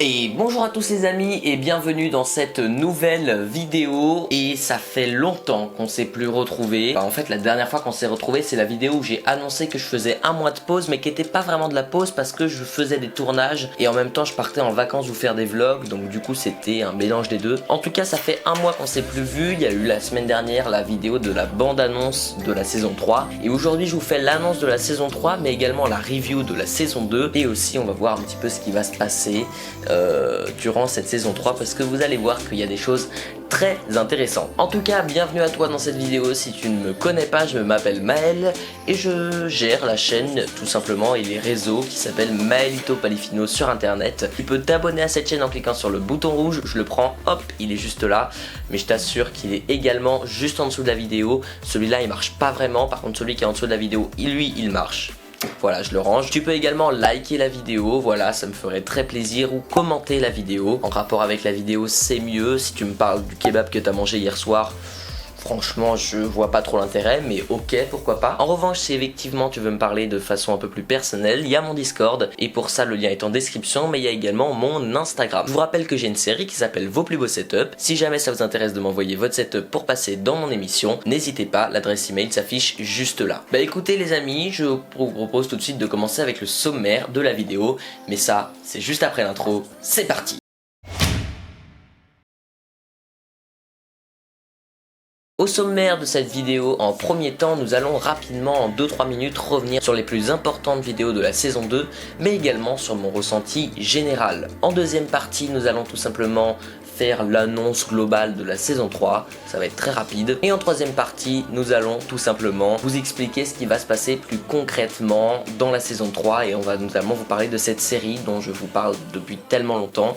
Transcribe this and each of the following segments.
Et bonjour à tous les amis et bienvenue dans cette nouvelle vidéo. Et ça fait longtemps qu'on s'est plus retrouvés. En fait la dernière fois qu'on s'est retrouvés c'est la vidéo où j'ai annoncé que je faisais un mois de pause, mais qui était pas vraiment de la pause parce que je faisais des tournages et en même temps je partais en vacances vous faire des vlogs, donc du coup c'était un mélange des deux. En tout cas ça fait un mois qu'on s'est plus vu. Il y a eu la semaine dernière la vidéo de la bande annonce de la saison 3 et aujourd'hui je vous fais l'annonce de la saison 3 mais également la review de la saison 2 et aussi on va voir un petit peu ce qui va se passer durant cette saison 3 parce que vous allez voir qu'il y a des choses très intéressantes. En tout cas, bienvenue à toi dans cette vidéo. Si tu ne me connais pas, je m'appelle Maël et je gère la chaîne tout simplement et les réseaux qui s'appellent Maëlito Palifino sur internet. Tu peux t'abonner à cette chaîne en cliquant sur le bouton rouge, je le prends, hop, il est juste là, mais je t'assure qu'il est également juste en dessous de la vidéo. Celui-là il marche pas vraiment, par contre celui qui est en dessous de la vidéo, lui il marche. Voilà, je le range. Tu peux également liker la vidéo, voilà, ça me ferait très plaisir, ou commenter la vidéo. En rapport avec la vidéo, c'est mieux. Si tu me parles du kebab que tu as mangé hier soir, franchement, je vois pas trop l'intérêt, mais ok, pourquoi pas. En revanche, si effectivement tu veux me parler de façon un peu plus personnelle, il y a mon Discord, et pour ça, le lien est en description, mais il y a également mon Instagram. Je vous rappelle que j'ai une série qui s'appelle Vos plus beaux setups. Si jamais ça vous intéresse de m'envoyer votre setup pour passer dans mon émission, n'hésitez pas, l'adresse email s'affiche juste là. Bah écoutez les amis, je vous propose tout de suite de commencer avec le sommaire de la vidéo, mais ça, c'est juste après l'intro. C'est parti! Au sommaire de cette vidéo, en premier temps, nous allons rapidement en 2-3 minutes revenir sur les plus importantes vidéos de la saison 2, mais également sur mon ressenti général. En deuxième partie, nous allons tout simplement faire l'annonce globale de la saison 3, ça va être très rapide. Et en troisième partie, nous allons tout simplement vous expliquer ce qui va se passer plus concrètement dans la saison 3 et on va notamment vous parler de cette série dont je vous parle depuis tellement longtemps.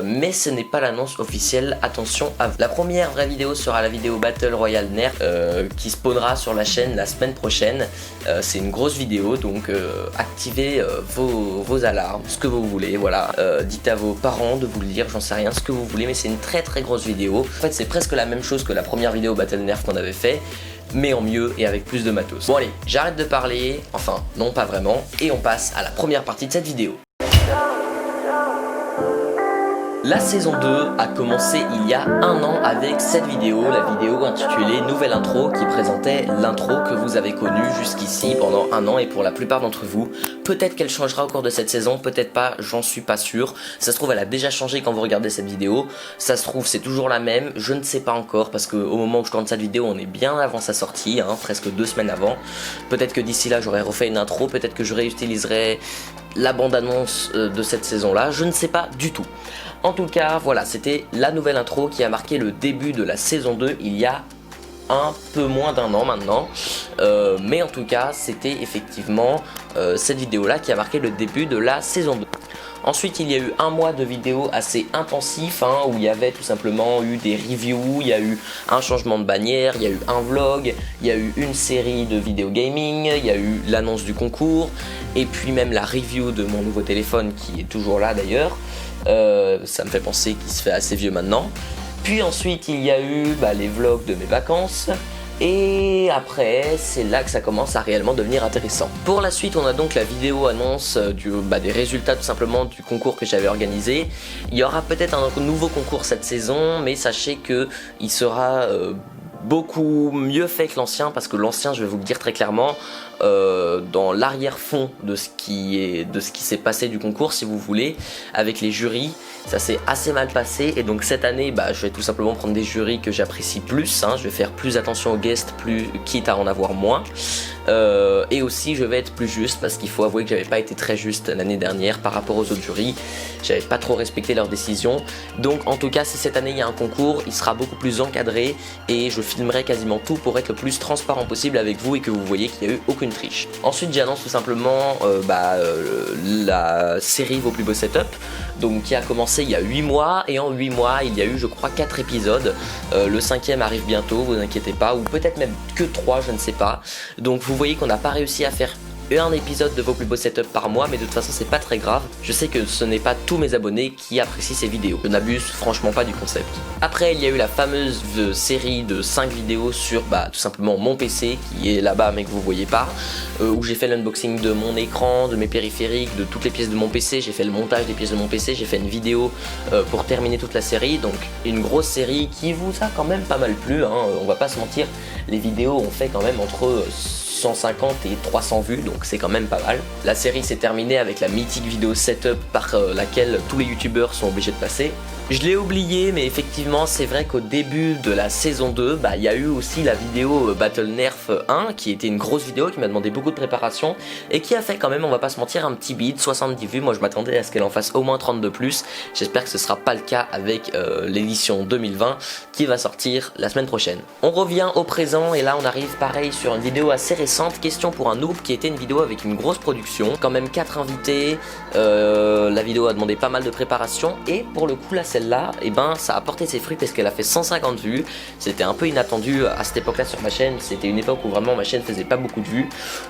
Mais ce n'est pas l'annonce officielle, attention à vous. La première vraie vidéo sera la vidéo Battle Royale Nerf qui spawnera sur la chaîne la semaine prochaine. C'est une grosse vidéo, donc activez vos alarmes, ce que vous voulez, voilà. Dites à vos parents de vous le dire, j'en sais rien, ce que vous voulez, mais c'est une très grosse vidéo. En fait c'est presque la même chose que la première vidéo Battle Nerf qu'on avait fait, mais en mieux et avec plus de matos. Bon allez, j'arrête de parler, enfin non pas vraiment, et on passe à la première partie de cette vidéo. La saison 2 a commencé il y a un an avec cette vidéo, la vidéo intitulée Nouvelle Intro qui présentait l'intro que vous avez connue jusqu'ici pendant un an et pour la plupart d'entre vous. Peut-être qu'elle changera au cours de cette saison, peut-être pas, j'en suis pas sûr. Ça se trouve elle a déjà changé quand vous regardez cette vidéo, ça se trouve c'est toujours la même, je ne sais pas encore parce qu'au moment où je tourne cette vidéo on est bien avant sa sortie, hein, presque 2 semaines avant. Peut-être que d'ici là j'aurai refait une intro, peut-être que je réutiliserai la bande-annonce de cette saison-là, je ne sais pas du tout. En tout cas, voilà, c'était la nouvelle intro qui a marqué le début de la saison 2 il y a un peu moins d'un an maintenant. Mais en tout cas, c'était effectivement cette vidéo-là qui a marqué le début de la saison 2. Ensuite, il y a eu un mois de vidéos assez intensifs hein, où il y avait tout simplement eu des reviews, il y a eu un changement de bannière, il y a eu un vlog, il y a eu une série de vidéos gaming, il y a eu l'annonce du concours et puis même la review de mon nouveau téléphone qui est toujours là d'ailleurs. Ça me fait penser qu'il se fait assez vieux maintenant. Puis ensuite il y a eu les vlogs de mes vacances. Et après, c'est là que ça commence à réellement devenir intéressant. Pour la suite, on a donc la vidéo annonce des résultats tout simplement du concours que j'avais organisé. Il y aura peut-être un nouveau concours cette saison, mais sachez que il sera beaucoup mieux fait que l'ancien parce que l'ancien, je vais vous le dire très clairement, dans l'arrière-fond de ce qui s'est passé du concours si vous voulez, avec les jurys, ça s'est assez mal passé et donc cette année je vais tout simplement prendre des jurys que j'apprécie plus, hein, je vais faire plus attention aux guests, quitte à en avoir moins. Et aussi je vais être plus juste parce qu'il faut avouer que j'avais pas été très juste l'année dernière par rapport aux autres jurys, j'avais pas trop respecté leurs décisions. Donc en tout cas si cette année il y a un concours, il sera beaucoup plus encadré et je filmerai quasiment tout pour être le plus transparent possible avec vous et que vous voyez qu'il n'y a eu aucune triche. Ensuite j'annonce tout simplement la série Vos plus beaux setups, donc qui a commencé il y a 8 mois et en 8 mois il y a eu je crois 4 épisodes, le 5e arrive bientôt, vous inquiétez pas, ou peut-être même que 3, je ne sais pas. Donc vous voyez qu'on n'a pas réussi à faire un épisode de vos plus beaux setups par mois, mais de toute façon c'est pas très grave. Je sais que ce n'est pas tous mes abonnés qui apprécient ces vidéos. Je n'abuse franchement pas du concept. Après il y a eu la fameuse série de 5 vidéos sur tout simplement mon PC qui est là-bas mais que vous voyez pas, où j'ai fait l'unboxing de mon écran, de mes périphériques, de toutes les pièces de mon PC, j'ai fait le montage des pièces de mon PC, j'ai fait une vidéo pour terminer toute la série, donc une grosse série qui vous a quand même pas mal plu, hein, on va pas se mentir, les vidéos ont fait quand même entre 150 et 300 vues, donc c'est quand même pas mal. La série s'est terminée avec la mythique vidéo setup par laquelle tous les youtubeurs sont obligés de passer. Je l'ai oublié, mais effectivement c'est vrai qu'au début de la saison 2, il y a eu aussi la vidéo Battle Nerf 1 qui était une grosse vidéo qui m'a demandé beaucoup de préparation et qui a fait quand même, on va pas se mentir, un petit beat, 70 vues. Moi je m'attendais à ce qu'elle en fasse au moins 30 de plus. J'espère que ce sera pas le cas avec l'édition 2020 qui va sortir la semaine prochaine. On revient au présent et là on arrive pareil sur une vidéo assez récente, question pour un noob, qui était une vidéo avec une grosse production, quand même 4 invités, la vidéo a demandé pas mal de préparation et pour le coup là celle-là, ça a porté ses fruits parce qu'elle a fait 150 vues. C'était un peu inattendu à cette époque-là sur ma chaîne. C'était une époque où vraiment ma chaîne faisait pas beaucoup de vues.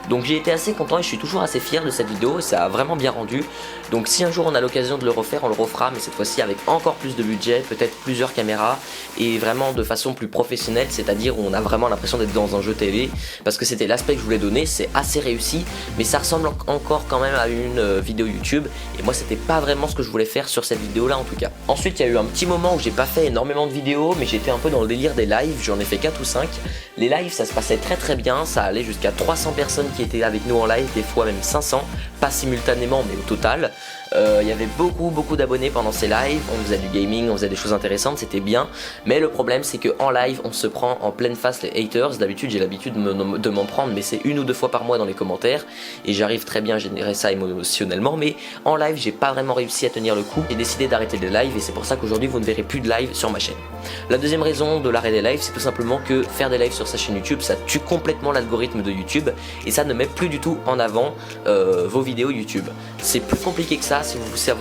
Donc j'ai été assez content et je suis toujours assez fier de cette vidéo et ça a vraiment bien rendu. Donc si un jour on a l'occasion de le refaire, on le refera, mais cette fois-ci avec encore plus de budget, peut-être plusieurs caméras et vraiment de façon plus professionnelle, c'est-à-dire où on a vraiment l'impression d'être dans un jeu télé, parce que c'était l'aspect que je voulais donner. C'est assez réussi, mais ça ressemble encore quand même à une vidéo YouTube et moi c'était pas vraiment ce que je voulais faire sur cette vidéo-là en tout cas. Ensuite il y a eu un petit moment où j'ai pas fait énormément de vidéos, mais j'étais un peu dans le délire des lives, j'en ai fait 4 ou 5. Les lives ça se passait très bien, ça allait jusqu'à 300 personnes qui étaient avec nous en live, des fois même 500, pas simultanément mais au total. Il y avait beaucoup d'abonnés pendant ces lives, on faisait du gaming, on faisait des choses intéressantes, c'était bien, mais le problème c'est qu'en live on se prend en pleine face les haters. D'habitude j'ai l'habitude de m'en prendre, mais c'est 1 ou 2 fois par mois dans les commentaires et j'arrive très bien à générer ça émotionnellement, mais en live j'ai pas vraiment réussi à tenir le coup. J'ai décidé d'arrêter les lives et c'est pour ça qu'aujourd'hui vous ne verrez plus de live sur ma chaîne. La deuxième raison de l'arrêt des lives, c'est tout simplement que faire des lives sur sa chaîne YouTube ça tue complètement l'algorithme de YouTube et ça ne met plus du tout en avant vos vidéos YouTube. C'est plus compliqué que ça.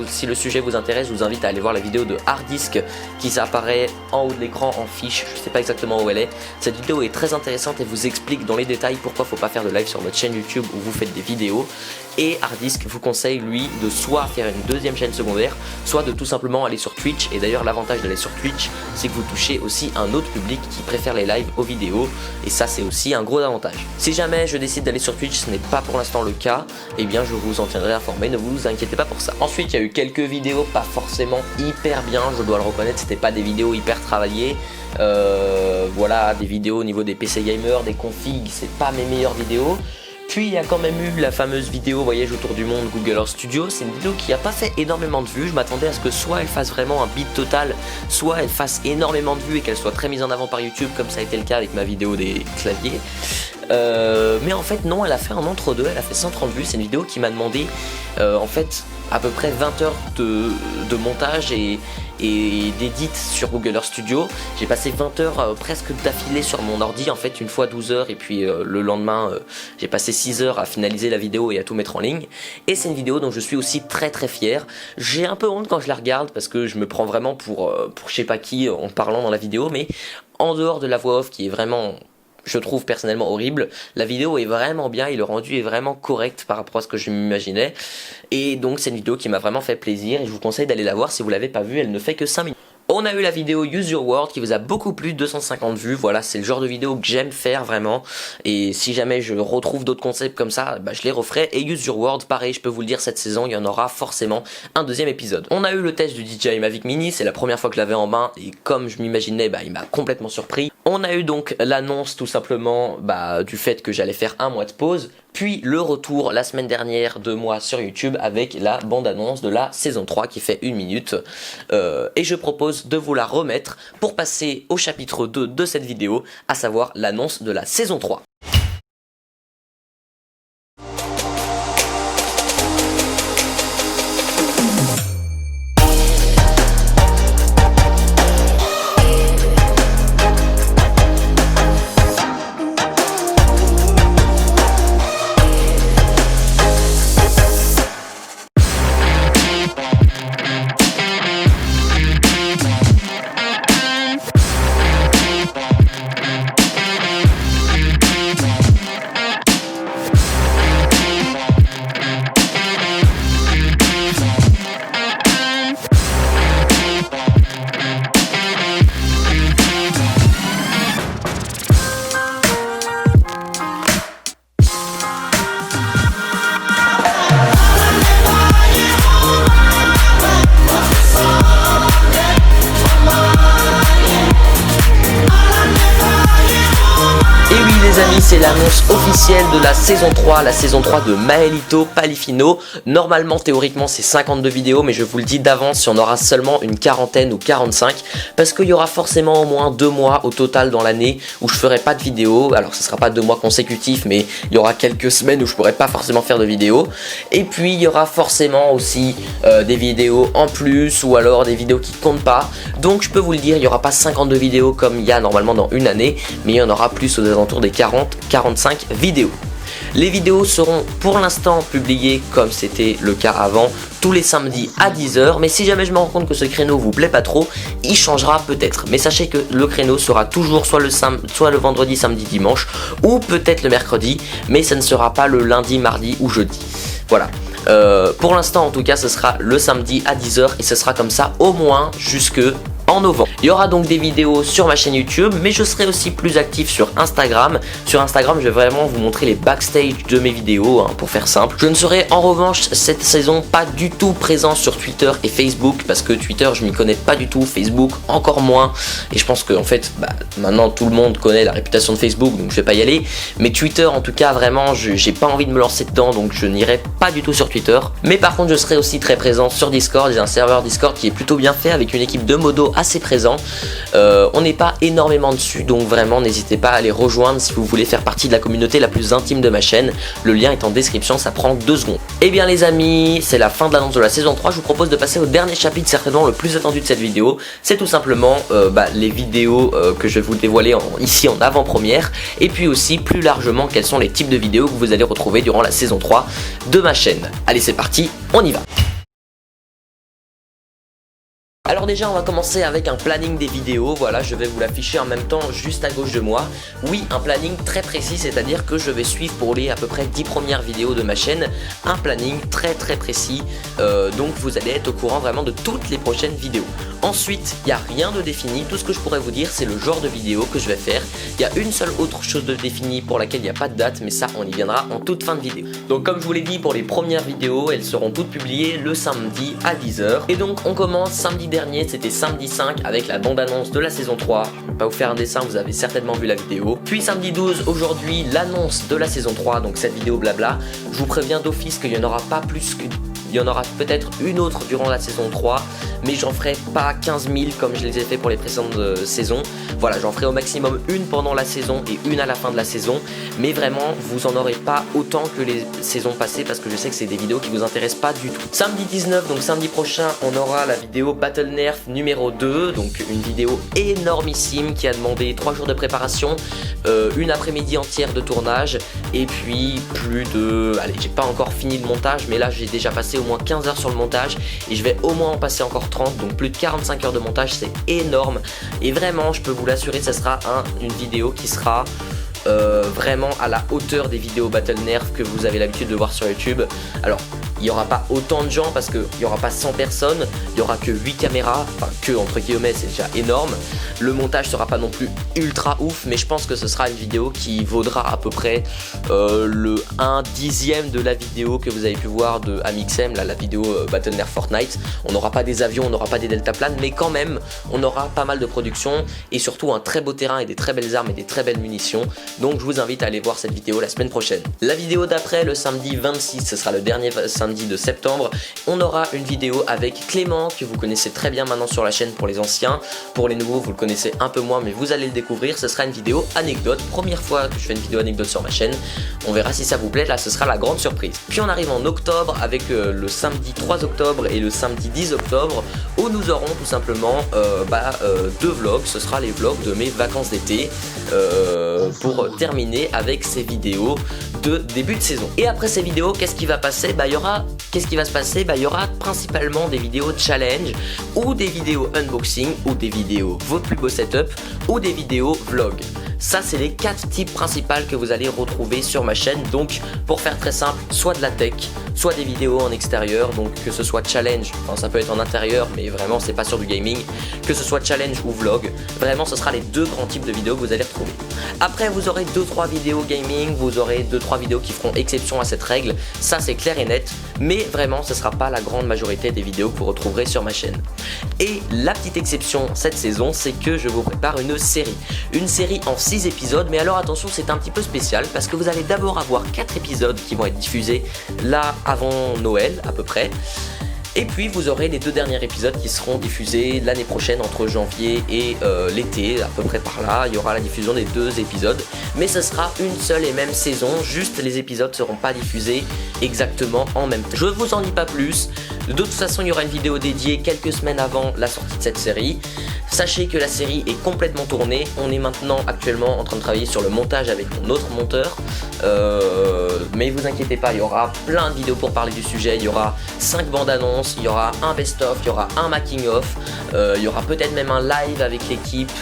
Si le sujet vous intéresse, je vous invite à aller voir la vidéo de Hardisk qui apparaît en haut de l'écran en fiche, je sais pas exactement où elle est. Cette vidéo est très intéressante et vous explique dans les détails pourquoi faut pas faire de live sur votre chaîne YouTube où vous faites des vidéos. Et Hardisk vous conseille lui de soit faire une deuxième chaîne secondaire, soit de tout simplement aller sur Twitch. Et d'ailleurs l'avantage d'aller sur Twitch, c'est que vous touchez aussi un autre public qui préfère les lives aux vidéos, et ça c'est aussi un gros avantage. Si jamais je décide d'aller sur Twitch, ce n'est pas pour l'instant le cas, et bien je vous en tiendrai informé, ne vous inquiétez pas pour ça. Ensuite il y a eu quelques vidéos pas forcément hyper bien, je dois le reconnaître, c'était pas des vidéos hyper travaillées. Voilà, des vidéos au niveau des PC gamers, des configs, c'est pas mes meilleures vidéos. Puis il y a quand même eu la fameuse vidéo voyage autour du monde Google Earth Studio. C'est une vidéo qui n'a pas fait énormément de vues. Je m'attendais à ce que soit elle fasse vraiment un beat total, soit elle fasse énormément de vues et qu'elle soit très mise en avant par YouTube, comme ça a été le cas avec ma vidéo des claviers. Mais en fait non, elle a fait un entre-deux, elle a fait 130 vues. C'est une vidéo qui m'a demandé en fait à peu près 20 heures de montage et d'édit sur Google Earth Studio. J'ai passé 20 heures presque d'affilée sur mon ordi, en fait une fois 12 heures et puis le lendemain j'ai passé 6 heures à finaliser la vidéo et à tout mettre en ligne. Et c'est une vidéo dont je suis aussi très fier. J'ai un peu honte quand je la regarde parce que je me prends vraiment pour je sais pas qui en parlant dans la vidéo, mais en dehors de la voix off qui est vraiment, je trouve personnellement horrible, la vidéo est vraiment bien et le rendu est vraiment correct par rapport à ce que je m'imaginais. Et donc c'est une vidéo qui m'a vraiment fait plaisir et je vous conseille d'aller la voir si vous l'avez pas vue, elle ne fait que 5 minutes. On a eu la vidéo Use Your World qui vous a beaucoup plu, 250 vues, voilà c'est le genre de vidéo que j'aime faire vraiment. Et si jamais je retrouve d'autres concepts comme ça, je les referai. Et Use Your World, pareil, je peux vous le dire, cette saison il y en aura forcément un deuxième épisode. On a eu le test du DJI Mavic Mini, c'est la première fois que je l'avais en main et comme je m'imaginais, il m'a complètement surpris. On a eu donc l'annonce tout simplement du fait que j'allais faire un mois de pause. Puis le retour la semaine dernière de moi sur YouTube avec la bande-annonce de la saison 3 qui fait 1 minute. Et je propose de vous la remettre pour passer au chapitre 2 de cette vidéo, à savoir l'annonce de la saison 3. l'annonce officielle de la saison 3 de Maelito Palifino. Normalement, théoriquement, c'est 52 vidéos, mais je vous le dis d'avance, il y en aura seulement une quarantaine ou 45, parce qu'il y aura forcément au moins 2 mois au total dans l'année où je ferai pas de vidéo. Alors ce sera pas 2 mois consécutifs, mais il y aura quelques semaines où je pourrai pas forcément faire de vidéos. Et puis il y aura forcément aussi des vidéos en plus, ou alors des vidéos qui comptent pas. Donc je peux vous le dire, il y aura pas 52 vidéos comme il y a normalement dans une année, mais il y en aura plus aux alentours des 40-45 vidéos. Les vidéos seront pour l'instant publiées comme c'était le cas avant, tous les samedis à 10 h, mais si jamais je me rends compte que ce créneau vous plaît pas trop, il changera peut-être. Mais sachez que le créneau sera toujours soit le vendredi, samedi, dimanche, ou peut-être le mercredi, mais ça ne sera pas le lundi, mardi ou jeudi. Voilà. Pour l'instant en tout cas ce sera le samedi à 10 h et ce sera comme ça au moins jusque en novembre. Il y aura donc des vidéos sur ma chaîne YouTube, mais je serai aussi plus actif sur Instagram. Sur Instagram, je vais vraiment vous montrer les backstage de mes vidéos, hein, pour faire simple. Je ne serai en revanche cette saison pas du tout présent sur Twitter et Facebook, parce que Twitter, je m'y connais pas du tout, Facebook encore moins. Et je pense que en fait, maintenant tout le monde connaît la réputation de Facebook, donc je vais pas y aller. Mais Twitter, en tout cas, vraiment, j'ai pas envie de me lancer dedans, donc je n'irai pas du tout sur Twitter. Mais par contre, je serai aussi très présent sur Discord. J'ai un serveur Discord qui est plutôt bien fait, avec une équipe de modos assez présent. On n'est pas énormément dessus, donc vraiment n'hésitez pas à les rejoindre si vous voulez faire partie de la communauté la plus intime de ma chaîne. Le lien est en description, ça prend 2 secondes. Et bien les amis, c'est la fin de l'annonce de la saison 3. Je vous propose de passer au dernier chapitre, certainement le plus attendu de cette vidéo. C'est tout simplement les vidéos que je vais vous dévoiler ici en avant-première, et puis aussi plus largement quels sont les types de vidéos que vous allez retrouver durant la saison 3 de ma chaîne. Allez, c'est parti, on y va. Alors déjà on va commencer avec un planning des vidéos, voilà, je vais vous l'afficher en même temps juste à gauche de moi. Oui, un planning très précis, c'est-à-dire que je vais suivre pour les à peu près 10 premières vidéos de ma chaîne un planning très précis, donc vous allez être au courant vraiment de toutes les prochaines vidéos. Ensuite, il n'y a rien de défini, tout ce que je pourrais vous dire c'est le genre de vidéo que je vais faire. Il y a une seule autre chose de définie pour laquelle il n'y a pas de date, mais ça on y viendra en toute fin de vidéo. Donc comme je vous l'ai dit, pour les premières vidéos, elles seront toutes publiées le samedi à 10 h. Et donc on commence samedi dernier, c'était samedi 5 avec la bande-annonce de la saison 3. Je ne vais pas vous faire un dessin, vous avez certainement vu la vidéo. Puis samedi 12, aujourd'hui, l'annonce de la saison 3, donc cette vidéo blabla. Je vous préviens d'office qu'il n'y en aura pas plus que... Il y en aura peut-être une autre durant la saison 3, mais j'en ferai pas 15 000 comme je les ai fait pour les précédentes saisons. Voilà, j'en ferai au maximum une pendant la saison et une à la fin de la saison. Mais vraiment, vous en aurez pas autant que les saisons passées, parce que je sais que c'est des vidéos qui vous intéressent pas du tout. Samedi 19, donc samedi prochain, on aura la vidéo Battle Nerf numéro 2. Donc une vidéo énormissime qui a demandé 3 jours de préparation, une après-midi entière de tournage, et puis plus de... Allez, j'ai pas encore fini le montage, mais là j'ai déjà passé au moins 15 heures sur le montage et je vais au moins en passer encore 30, donc plus de 45 heures de montage, c'est énorme. Et vraiment, je peux vous l'assurer, ça sera une vidéo qui sera vraiment à la hauteur des vidéos Battle Nerf que vous avez l'habitude de voir sur YouTube. Alors il n'y aura pas autant de gens parce qu'il n'y aura pas 100 personnes, il n'y aura que 8 caméras, enfin que entre guillemets, c'est déjà énorme. Le montage sera pas non plus ultra ouf, mais je pense que ce sera une vidéo qui vaudra à peu près le 1/10 de la vidéo que vous avez pu voir de Amixem, là, la vidéo Battle Nerf Fortnite. On n'aura pas des avions, on n'aura pas des deltaplanes, mais quand même on aura pas mal de production et surtout un très beau terrain et des très belles armes et des très belles munitions. Donc je vous invite à aller voir cette vidéo la semaine prochaine. La vidéo d'après, le samedi 26, ce sera le dernier samedi de septembre, on aura une vidéo avec Clément, que vous connaissez très bien maintenant sur la chaîne pour les anciens. Pour les nouveaux, vous le connaissez un peu moins, mais vous allez le découvrir. Ce sera une vidéo anecdote, première fois que je fais une vidéo anecdote sur ma chaîne. On verra si ça vous plaît, là ce sera la grande surprise. Puis on arrive en octobre avec le samedi 3 octobre et le samedi 10 octobre, où nous aurons tout simplement 2 vlogs. Ce sera les vlogs de mes vacances d'été, pour terminer avec ces vidéos de début de saison. Et après ces vidéos, qu'est-ce qui va passer? Qu'est-ce qui va se passer? Il y aura principalement des vidéos challenge, ou des vidéos unboxing, ou des vidéos votre plus beau setup, ou des vidéos vlog. Ça, c'est les 4 types principaux que vous allez retrouver sur ma chaîne. Donc pour faire très simple, soit de la tech, soit des vidéos en extérieur, donc que ce soit challenge, enfin ça peut être en intérieur mais vraiment c'est pas sur du gaming, que ce soit challenge ou vlog, vraiment ce sera les 2 grands types de vidéos que vous allez retrouver. Après vous aurez 2-3 vidéos gaming, vous aurez 2-3 vidéos qui feront exception à cette règle, ça c'est clair et net, mais vraiment ce sera pas la grande majorité des vidéos que vous retrouverez sur ma chaîne. Et la petite exception cette saison, c'est que je vous prépare une série en 6 6 épisodes, mais alors attention, c'est un petit peu spécial parce que vous allez d'abord avoir 4 épisodes qui vont être diffusés là avant Noël à peu près. Et puis vous aurez les 2 derniers épisodes qui seront diffusés l'année prochaine entre janvier et l'été, à peu près par là. Il y aura la diffusion des 2 épisodes, mais ce sera une seule et même saison, juste les épisodes ne seront pas diffusés exactement en même temps. Je ne vous en dis pas plus, de toute façon il y aura une vidéo dédiée quelques semaines avant la sortie de cette série. Sachez que la série est complètement tournée, on est maintenant actuellement en train de travailler sur le montage avec mon autre monteur, mais vous inquiétez pas, il y aura plein de vidéos pour parler du sujet, il y aura 5 bandes annonces, il y aura un best-of, il y aura un making-of, il y aura peut-être même un live avec l'équipe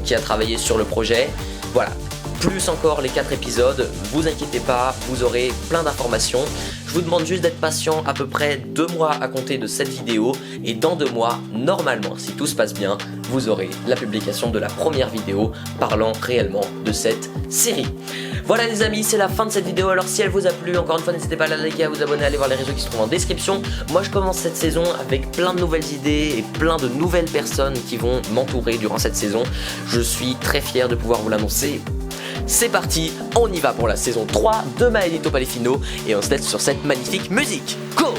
qui a travaillé sur le projet, voilà. Plus encore les 4 épisodes, vous inquiétez pas, vous aurez plein d'informations. Je vous demande juste d'être patient, à peu près 2 mois à compter de cette vidéo, et dans 2 mois, normalement, si tout se passe bien, vous aurez la publication de la première vidéo parlant réellement de cette série. Voilà les amis, c'est la fin de cette vidéo. Alors si elle vous a plu, encore une fois n'hésitez pas à la liker, à vous abonner, à aller voir les réseaux qui se trouvent en description. Moi je commence cette saison avec plein de nouvelles idées et plein de nouvelles personnes qui vont m'entourer durant cette saison. Je suis très fier de pouvoir vous l'annoncer. C'est parti, on y va pour la saison 3 de My Little Palefino et on se laisse sur cette magnifique musique. Go!